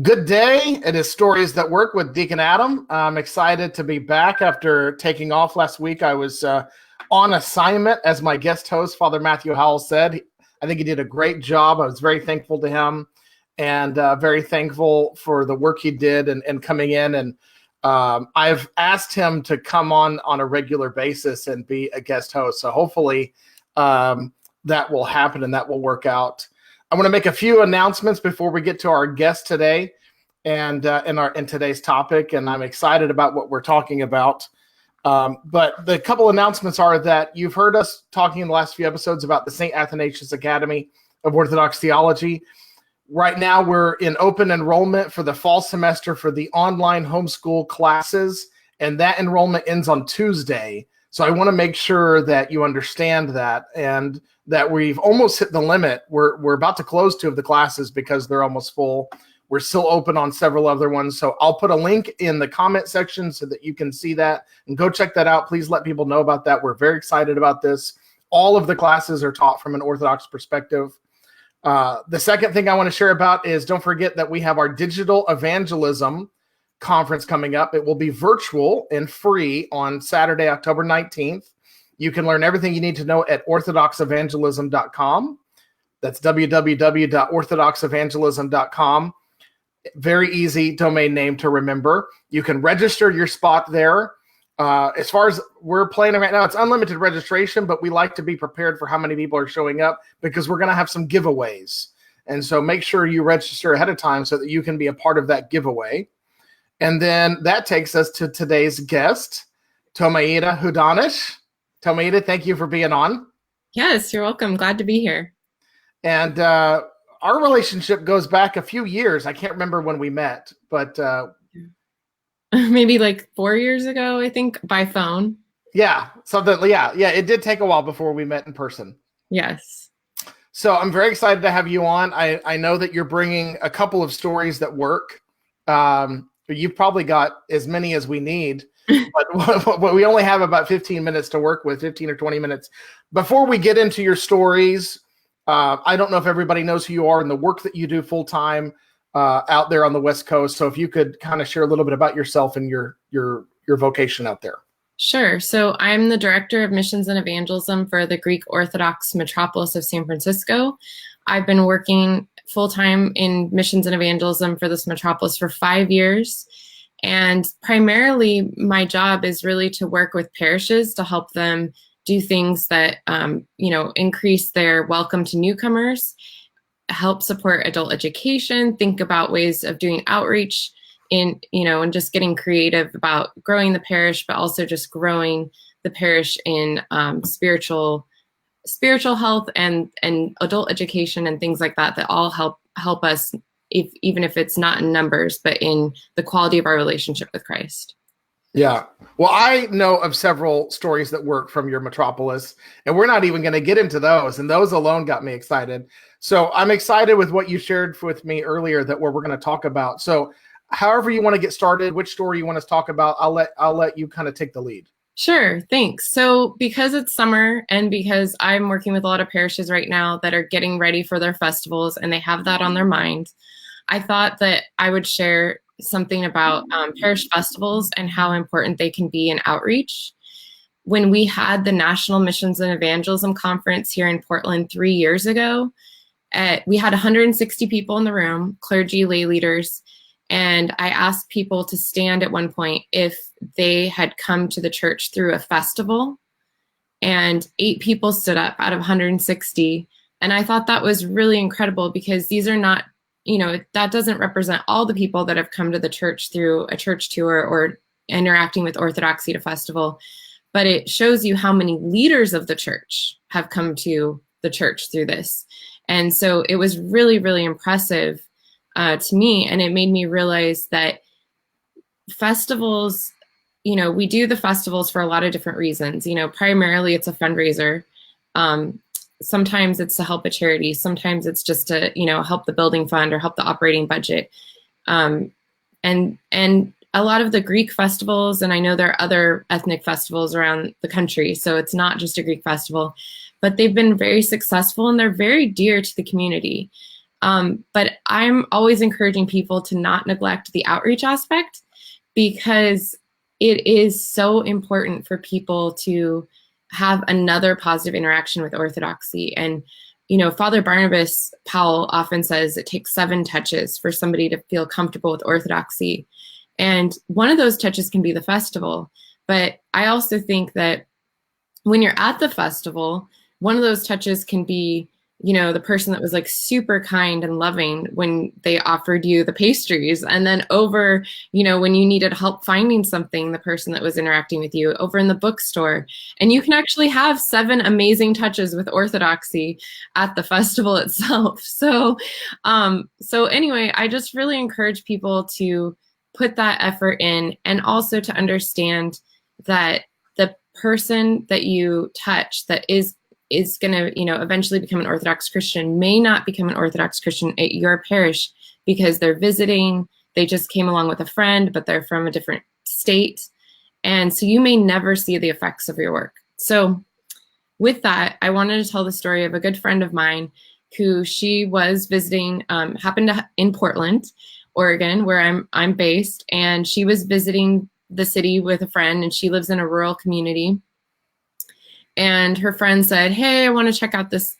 Good day. It is Stories That Work with Deacon Adam. I'm excited to be back after taking off last week. I was on assignment as my guest host, Father Matthew Howell said. I think he did a great job. I was very thankful to him and very thankful for the work he did and coming in. And I've asked him to come on a regular basis and be a guest host. So hopefully that will happen and that will work out. I want to make a few announcements before we get to our guest today and in today's topic, and I'm excited about what we're talking about. But the couple announcements are that you've heard us talking in the last few episodes about the St. Athanasius Academy of Orthodox Theology. Right now, we're in open enrollment for the fall semester for the online homeschool classes, and that enrollment ends on Tuesday. So I want to make sure that you understand that and that we've almost hit the limit. We're about to close 2 of the classes because they're almost full. We're still open on several other ones. So I'll put a link in the comment section so that you can see that and go check that out. Please let people know about that. We're very excited about this. All of the classes are taught from an Orthodox perspective. The second thing I want to share about is don't forget that we have our Digital Evangelism conference coming up. It will be virtual and free on Saturday, October 19th. You can learn everything you need to know at orthodoxevangelism.com. That's www.orthodoxevangelism.com. Very easy domain name to remember. You can register your spot there. As far as we're planning right now, it's unlimited registration, but we like to be prepared for how many people are showing up because we're going to have some giveaways. And so make sure you register ahead of time so that you can be a part of that giveaway. And then that takes us to today's guest, Thomaida Hudanish. Thomaida, thank you for being on. Yes, you're welcome. Glad to be here. And our relationship goes back a few years. I can't remember when we met, but maybe like 4 years ago, I think, by phone. Yeah, something. Yeah. It did take a while before we met in person. Yes. So I'm very excited to have you on. I know that you're bringing a couple of stories that work. You've probably got as many as we need, but we only have about 15 minutes to work with, 15 or 20 minutes. Before we get into your stories, I don't know if everybody knows who you are and the work that you do full time out there on the West Coast. So if you could kind of share a little bit about yourself and your vocation out there. Sure. So I'm the director of Missions and Evangelism for the Greek Orthodox Metropolis of San Francisco. I've been working full-time in missions and evangelism for this metropolis for 5 years. And primarily my job is really to work with parishes to help them do things that, increase their welcome to newcomers, help support adult education, think about ways of doing outreach and just getting creative about growing the parish, but also just growing the parish in spiritual health and adult education and things like that all help us, even if it's not in numbers, but in the quality of our relationship with Christ. Yeah. Well, I know of several stories that work from your metropolis, and we're not even going to get into those. And those alone got me excited. So I'm excited with what you shared with me earlier that we're going to talk about. So however you want to get started, which story you want us to talk about, I'll let you kind of take the lead. Sure, thanks. So because it's summer and because I'm working with a lot of parishes right now that are getting ready for their festivals and they have that on their mind, I thought that I would share something about parish festivals and how important they can be in outreach. When we had the National Missions and Evangelism Conference here in Portland 3 years ago, we had 160 people in the room, clergy, lay leaders, and I asked people to stand at one point if they had come to the church through a festival, and 8 people stood up out of 160. And I thought that was really incredible because these are not, that doesn't represent all the people that have come to the church through a church tour or interacting with Orthodoxy at a festival, but it shows you how many leaders of the church have come to the church through this. And so it was really, really impressive to me. And it made me realize that festivals, we do the festivals for a lot of different reasons. Primarily it's a fundraiser. Sometimes it's to help a charity. Sometimes it's just to, help the building fund or help the operating budget. And a lot of the Greek festivals, and I know there are other ethnic festivals around the country, so it's not just a Greek festival, but they've been very successful and they're very dear to the community. But I'm always encouraging people to not neglect the outreach aspect, because it is so important for people to have another positive interaction with Orthodoxy. And, Father Barnabas Powell often says it takes 7 touches for somebody to feel comfortable with Orthodoxy. And one of those touches can be the festival. But I also think that when you're at the festival, one of those touches can be, the person that was like super kind and loving when they offered you the pastries, and then over, when you needed help finding something, the person that was interacting with you over in the bookstore. And you can actually have 7 amazing touches with Orthodoxy at the festival itself. So anyway, I just really encourage people to put that effort in, and also to understand that the person that you touch that is going to, eventually become an Orthodox Christian may not become an Orthodox Christian at your parish because they're visiting, they just came along with a friend, but they're from a different state. And so you may never see the effects of your work. So with that, I wanted to tell the story of a good friend of mine who she was visiting, in Portland, Oregon, where I'm based, and she was visiting the city with a friend, and she lives in a rural community. And her friend said, "Hey, I want to check out this,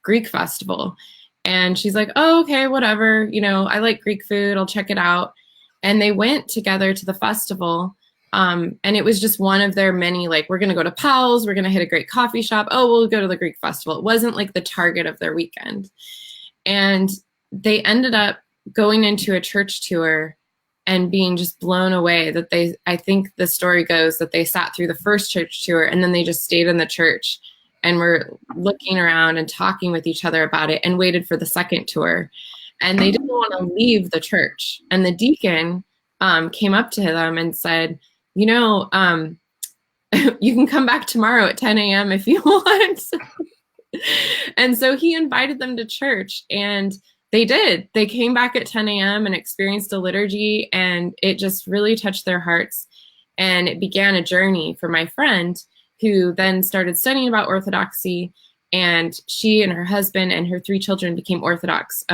Greek festival." And she's like, "Oh, okay, whatever. I like Greek food. I'll check it out." And they went together to the festival. And it was just one of their many, like, we're going to go to Powell's, we're going to hit a great coffee shop. Oh, we'll go to the Greek festival. It wasn't like the target of their weekend. And they ended up going into a church tour and being just blown away that I think the story goes that they sat through the first church tour and then they just stayed in the church and were looking around and talking with each other about it and waited for the second tour. And they didn't want to leave the church. And the deacon came up to them and said, you can come back tomorrow at 10 a.m. if you want. And so he invited them to church, and they did. They came back at 10 a.m. and experienced a liturgy, and it just really touched their hearts. And it began a journey for my friend, who then started studying about Orthodoxy, and she and her husband and her 3 children became Orthodox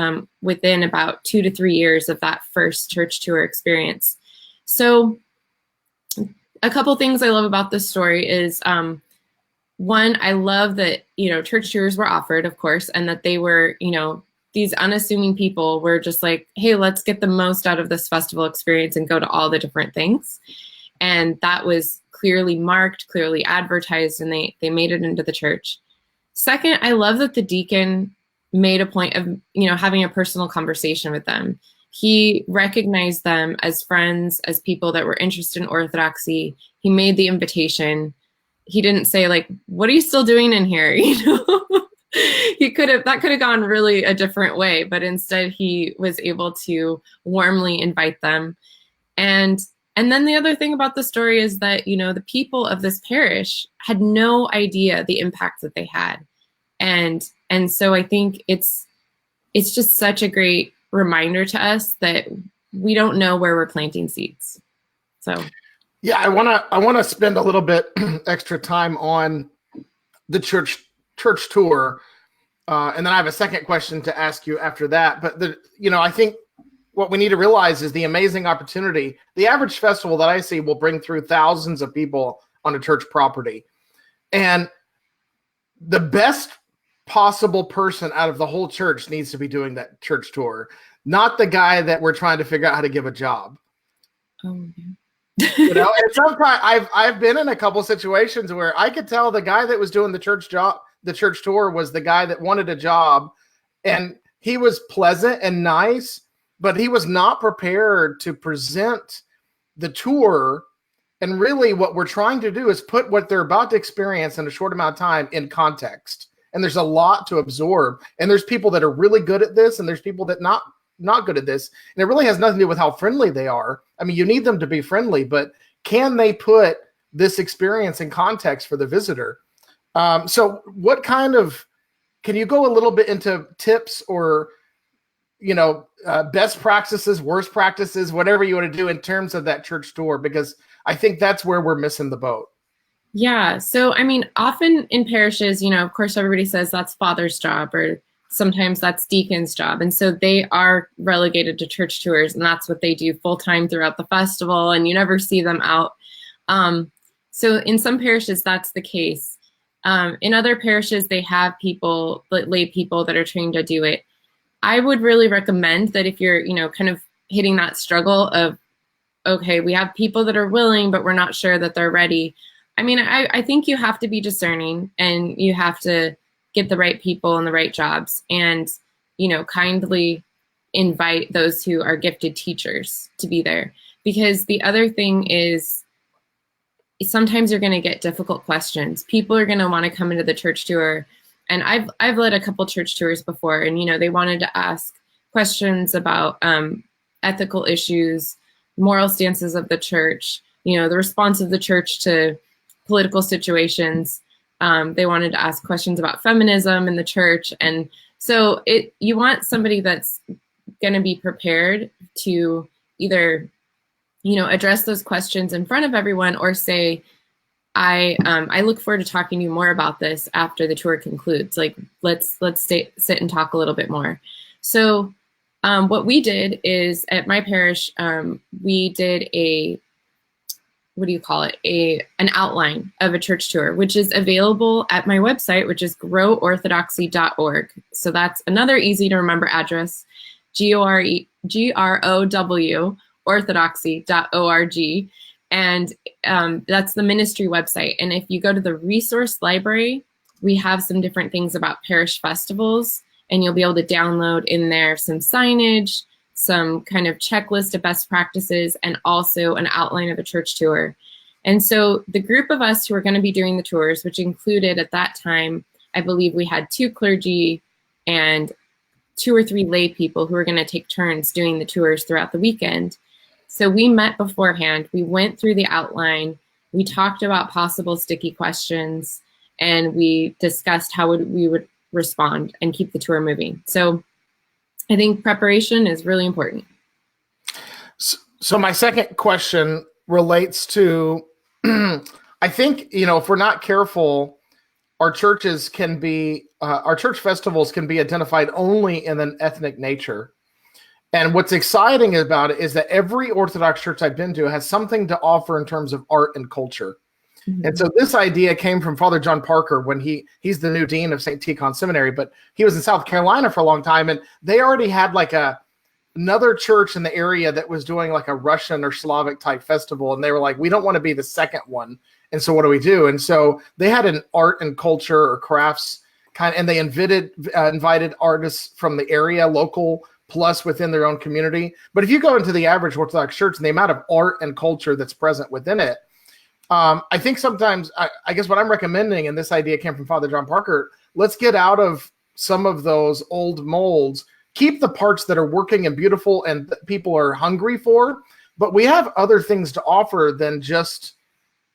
within about 2 to 3 years of that first church tour experience. So a couple things I love about this story is, one, I love that, church tours were offered, of course, and that they were, these unassuming people were just like, hey, let's get the most out of this festival experience and go to all the different things. And that was clearly marked, clearly advertised, and they made it into the church. Second, I love that the deacon made a point of, having a personal conversation with them. He recognized them as friends, as people that were interested in Orthodoxy. He made the invitation. He didn't say, like, what are you still doing in here? That could have gone really a different way, but instead he was able to warmly invite them. And then the other thing about the story is that, the people of this parish had no idea the impact that they had. And so I think it's just such a great reminder to us that we don't know where we're planting seeds. So yeah, I want to spend a little bit extra time on the church tour. And then I have a second question to ask you after that. But I think what we need to realize is the amazing opportunity. The average festival that I see will bring through thousands of people on a church property. And the best possible person out of the whole church needs to be doing that church tour, not the guy that we're trying to figure out how to give a job. Oh, And sometimes I've been in a couple situations where I could tell the guy that was doing the church tour was the guy that wanted a job, and he was pleasant and nice, but he was not prepared to present the tour. And really what we're trying to do is put what they're about to experience in a short amount of time in context. And there's a lot to absorb. And there's people that are really good at this, and there's people that not good at this. And it really has nothing to do with how friendly they are. I mean, you need them to be friendly, but can they put this experience in context for the visitor? So what can you go a little bit into tips or, best practices, worst practices, whatever you want to do in terms of that church tour? Because I think that's where we're missing the boat. Yeah. So, I mean, often in parishes, of course, everybody says that's father's job, or sometimes that's deacon's job. And so they are relegated to church tours, and that's what they do full time throughout the festival, and you never see them out. So in some parishes, that's the case. In other parishes, they have people, lay people that are trained to do it. I would really recommend that if you're, kind of hitting that struggle of, okay, we have people that are willing, but we're not sure that they're ready. I mean, I think you have to be discerning, and you have to get the right people in the right jobs, and, kindly invite those who are gifted teachers to be there. Because the other thing is, sometimes you're going to get difficult questions. People are going to want to come into the church tour. And I've led a couple church tours before, and, they wanted to ask questions about ethical issues, moral stances of the church, the response of the church to political situations. They wanted to ask questions about feminism in the church. And so you want somebody that's going to be prepared to either, address those questions in front of everyone, or say, I look forward to talking to you more about this after the tour concludes. Like, let's sit and talk a little bit more. So what we did is, at my parish, we did an outline of a church tour, which is available at my website, which is groworthodoxy.org. So that's another easy to remember address, GROW, orthodoxy.org. And that's the ministry website. And if you go to the resource library, we have some different things about parish festivals, and you'll be able to download in there some signage, some kind of checklist of best practices, and also an outline of a church tour. And so the group of us who are going to be doing the tours, which included at that time, I believe we had 2 clergy and 2 or 3 lay people who were going to take turns doing the tours throughout the weekend. So we met beforehand, we went through the outline, we talked about possible sticky questions, and we discussed how we would respond and keep the tour moving. So I think preparation is really important. So my second question relates to, I think, if we're not careful, our church festivals can be identified only in an ethnic nature. And what's exciting about it is that every Orthodox church I've been to has something to offer in terms of art and culture. Mm-hmm. And so this idea came from Father John Parker when he's the new dean of St. Tikhon Seminary, but he was in South Carolina for a long time, and they already had like another church in the area that was doing like a Russian or Slavic type festival, and they were like, we don't want to be the second one. And so what do we do? And so they had an art and culture or crafts and they invited artists from the area, local, plus within their own community. But if you go into the average Orthodox church and the amount of art and culture that's present within it, I think sometimes, I guess what I'm recommending, and this idea came from Father John Parker, let's get out of some of those old molds, keep the parts that are working and beautiful and that people are hungry for, but we have other things to offer than just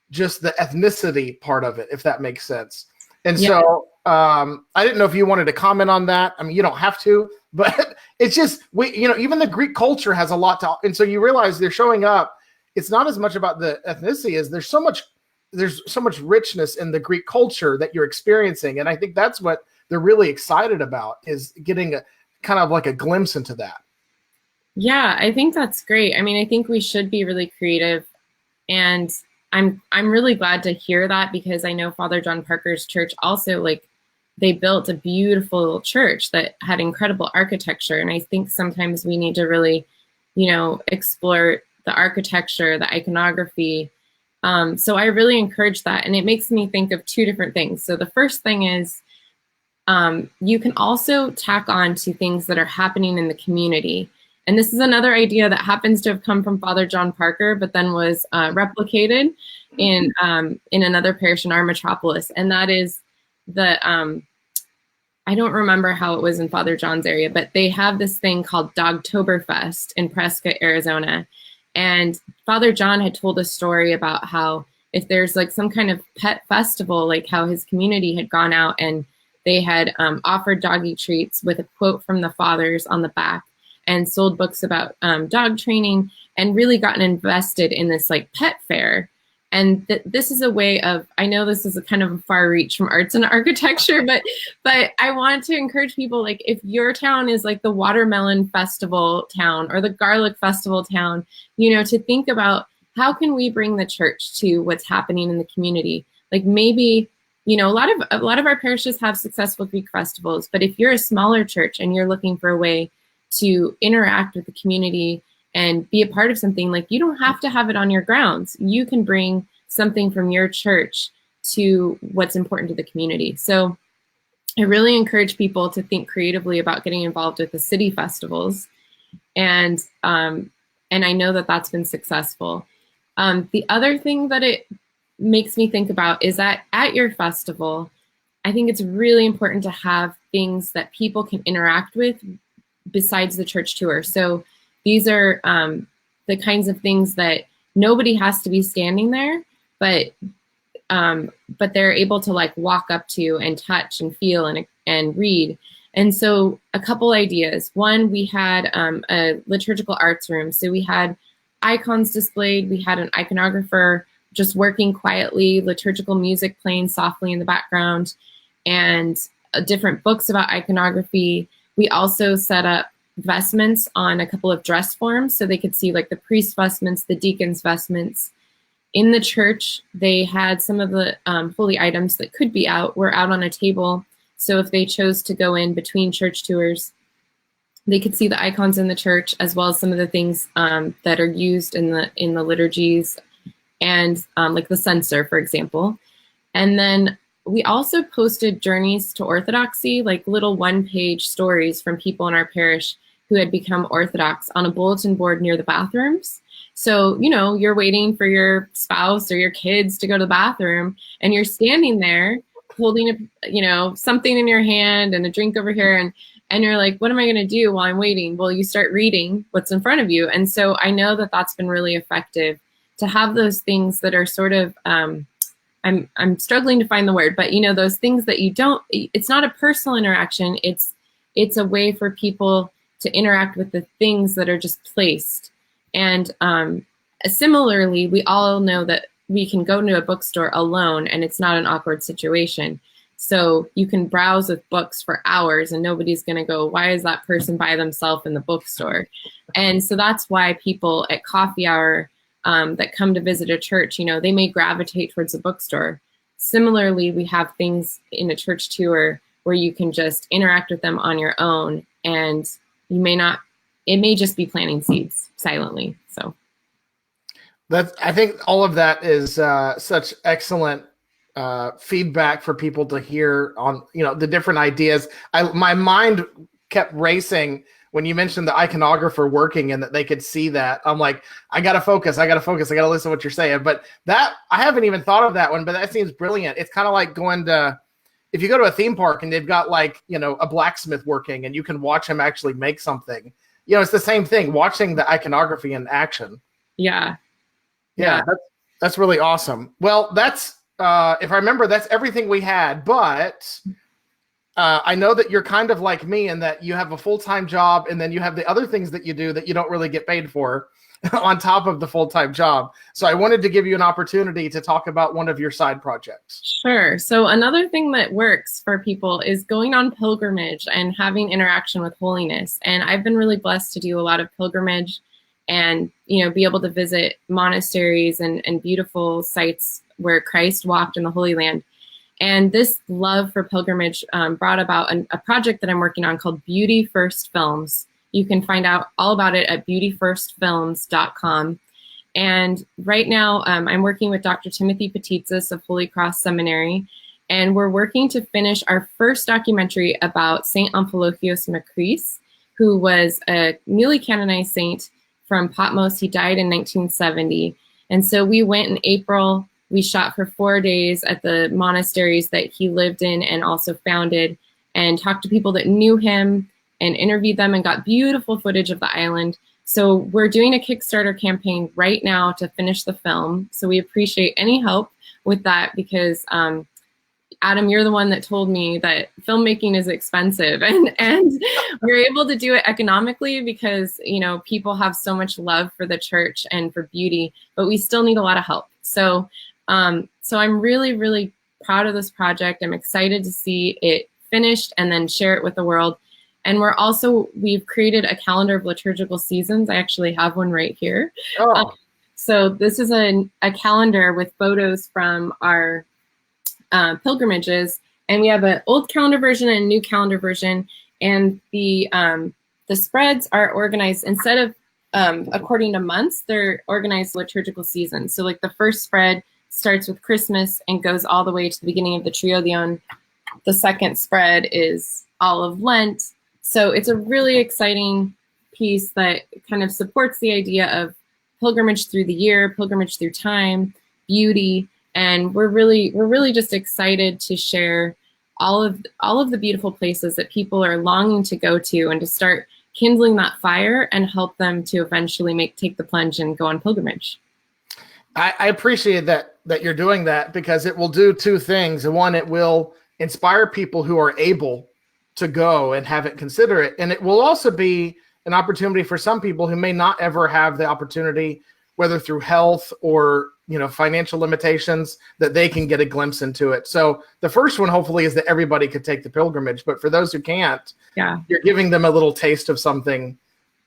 the ethnicity part of it, if that makes sense. And so I didn't know if you wanted to comment on that. I mean, you don't have to, but it's just, even the Greek culture has a lot to, and so you realize they're showing up. It's not as much about the ethnicity as there's so much richness in the Greek culture that you're experiencing. And I think that's what they're really excited about, is getting a kind of like a glimpse into that. Yeah, I think that's great. I mean, I think we should be really creative, and I'm really glad to hear that, because I know Father John Parker's church also, they built a beautiful church that had incredible architecture. And I think sometimes we need to really, explore the architecture, the iconography. So I really encourage that. And it makes me think of 2 different things. So the first thing is, you can also tack on to things that are happening in the community. And this is another idea that happens to have come from Father John Parker, but then was replicated in another parish in our Metropolis. And that is I don't remember how it was in Father John's area, but they have this thing called Dogtoberfest in Prescott, Arizona. And Father John had told a story about how if there's some kind of pet festival, how his community had gone out and they had offered doggy treats with a quote from the fathers on the back, and sold books about dog training, and really gotten invested in this pet fair. And this is a way of, I know this is a kind of a far reach from arts and architecture, but I want to encourage people, like, if your town is like the watermelon festival town or the garlic festival town, to think about how can we bring the church to what's happening in the community. Like maybe, a lot of our parishes have successful Greek festivals, but if you're a smaller church and you're looking for a way to interact with the community and be a part of something, like, you don't have to have it on your grounds. You can bring something from your church to what's important to the community. So I really encourage people to think creatively about getting involved with the city festivals. And I know that that's been successful. The other thing that it makes me think about is that at your festival, I think it's really important to have things that people can interact with besides the church tour. So these are the kinds of things that nobody has to be standing there, but they're able to like walk up to and touch and feel and read. And so a couple ideas. One, we had a liturgical arts room. So we had icons displayed. We had an iconographer just working quietly, liturgical music playing softly in the background, and different books about iconography. We also set up vestments on a couple of dress forms so they could see like the priest's vestments, the deacon's vestments. In the church, they had some of the holy items that could be out, were out on a table. So if they chose to go in between church tours, they could see the icons in the church as well as some of the things that are used in the liturgies, and like the censer, for example. And then we also posted journeys to Orthodoxy, like little one-page stories from people in our parish who had become Orthodox, on a bulletin board near the bathrooms. So, you're waiting for your spouse or your kids to go to the bathroom, and you're standing there holding something in your hand and a drink over here, and you're like, what am I going to do while I'm waiting? Well, you start reading what's in front of you. And so I know that that's been really effective to have those things that are sort of, I'm struggling to find the word, but those things that it's not a personal interaction. It's a way for people to interact with the things that are just placed. And similarly, we all know that we can go to a bookstore alone and it's not an awkward situation. So you can browse with books for hours and nobody's going to go, why is that person by themselves in the bookstore? And so that's why people at coffee hour that come to visit a church, they may gravitate towards a bookstore. Similarly, we have things in a church tour where you can just interact with them on your own, and it may just be planting seeds silently. So I think all of that is such excellent feedback for people to hear on, the different ideas. My mind kept racing when you mentioned the iconographer working and that they could see that. I'm like, I got to focus. I got to listen to what you're saying. But that, I haven't even thought of that one, but that seems brilliant. It's kind of like if you go to a theme park and they've got like, a blacksmith working and you can watch him actually make something, it's the same thing, watching the iconography in action. Yeah. Yeah. That's really awesome. Well, that's, if I remember, that's everything we had, but I know that you're kind of like me in that you have a full-time job and then you have the other things that you do that you don't really get paid for on top of the full-time job. So I wanted to give you an opportunity to talk about one of your side projects. Sure. So another thing that works for people is going on pilgrimage and having interaction with holiness. And I've been really blessed to do a lot of pilgrimage and, be able to visit monasteries and beautiful sites where Christ walked in the Holy Land. And this love for pilgrimage brought about a project that I'm working on called Beauty First Films. You can find out all about it at beautyfirstfilms.com. And right now I'm working with Dr. Timothy Petitsis of Holy Cross Seminary, and we're working to finish our first documentary about Saint Amphilochios Makris, who was a newly canonized saint from Patmos. He died in 1970. And so we went in April. We shot for 4 days at the monasteries that he lived in and also founded, and talked to people that knew him and interviewed them and got beautiful footage of the island. So we're doing a Kickstarter campaign right now to finish the film. So we appreciate any help with that because, Adam, you're the one that told me that filmmaking is expensive, and we're able to do it economically because, you know, people have so much love for the church and for beauty, but we still need a lot of help. So, so I'm really, really proud of this project. I'm excited to see it finished and then share it with the world. And we've created a calendar of liturgical seasons. I actually have one right here. Oh. So this is a calendar with photos from our pilgrimages, and we have an old calendar version and a new calendar version. And the spreads are organized instead of according to months, they're organized liturgical seasons. So like the first spread starts with Christmas and goes all the way to the beginning of the Triodion. The second spread is all of Lent. So it's a really exciting piece that kind of supports the idea of pilgrimage through the year, pilgrimage through time, beauty, and we're really just excited to share all of the beautiful places that people are longing to go to, and to start kindling that fire and help them to eventually take the plunge and go on pilgrimage. I appreciate that you're doing that, because it will do two things. One, it will inspire people who are able to go and have it consider it, and it will also be an opportunity for some people who may not ever have the opportunity, whether through health or, you know, financial limitations, that they can get a glimpse into it. So the first one hopefully is that everybody could take the pilgrimage, but for those who can't, you're giving them a little taste of something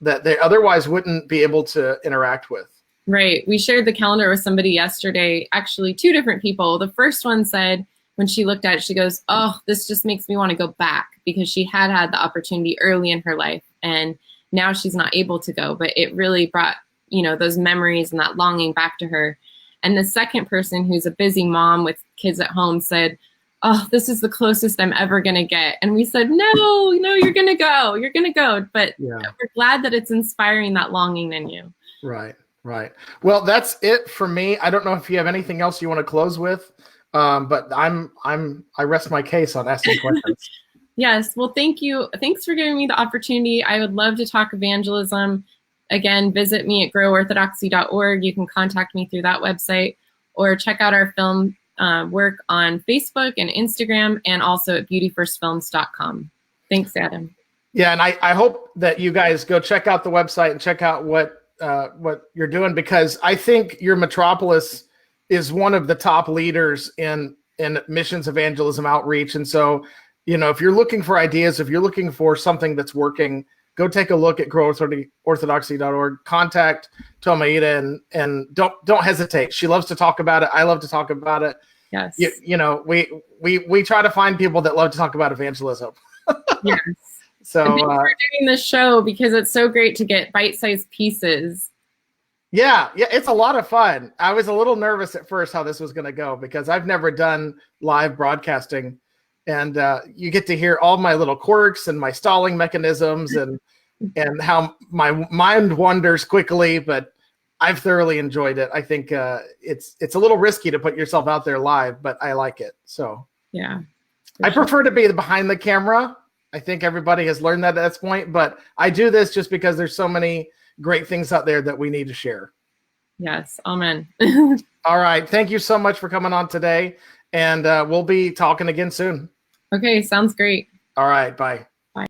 that they otherwise wouldn't be able to interact with. Right. We shared the calendar with somebody yesterday, actually 2 different people. The first one said, when she looked at it, she goes, "Oh, this just makes me want to go back," because she had the opportunity early in her life, and now she's not able to go, but it really brought, you know, those memories and that longing back to her. And the second person, who's a busy mom with kids at home, said, "Oh, this is the closest I'm ever going to get." And we said, no, you're going to go. You're going to go. But we're glad that it's inspiring that longing in you. Right. Well, that's it for me. I don't know if you have anything else you want to close with, but I rest my case on asking questions. Yes. Well, thank you. Thanks for giving me the opportunity. I would love to talk evangelism. Again, visit me at groworthodoxy.org. You can contact me through that website, or check out our film work on Facebook and Instagram, and also at beautyfirstfilms.com. Thanks, Adam. Yeah, and I hope that you guys go check out the website and check out what you're doing, because I think your Metropolis is one of the top leaders in missions evangelism outreach. And so, you know, if you're looking for ideas, if you're looking for something that's working, go take a look at groworthodoxy.org. Contact Thomaida, and don't hesitate. She loves to talk about it. I love to talk about it. Yes. You know, we try to find people that love to talk about evangelism. Yes. So thanks for doing this show, because it's so great to get bite-sized pieces. Yeah, it's a lot of fun. I was a little nervous at first how this was going to go, because I've never done live broadcasting, and you get to hear all my little quirks and my stalling mechanisms and how my mind wanders quickly, but I've thoroughly enjoyed it. I think it's a little risky to put yourself out there live, but I like it. So yeah, I prefer to be behind the camera. I think everybody has learned that at this point, but I do this just because there's so many great things out there that we need to share. Yes. Amen. All right. Thank you so much for coming on today, and we'll be talking again soon. Okay. Sounds great. All right. Bye.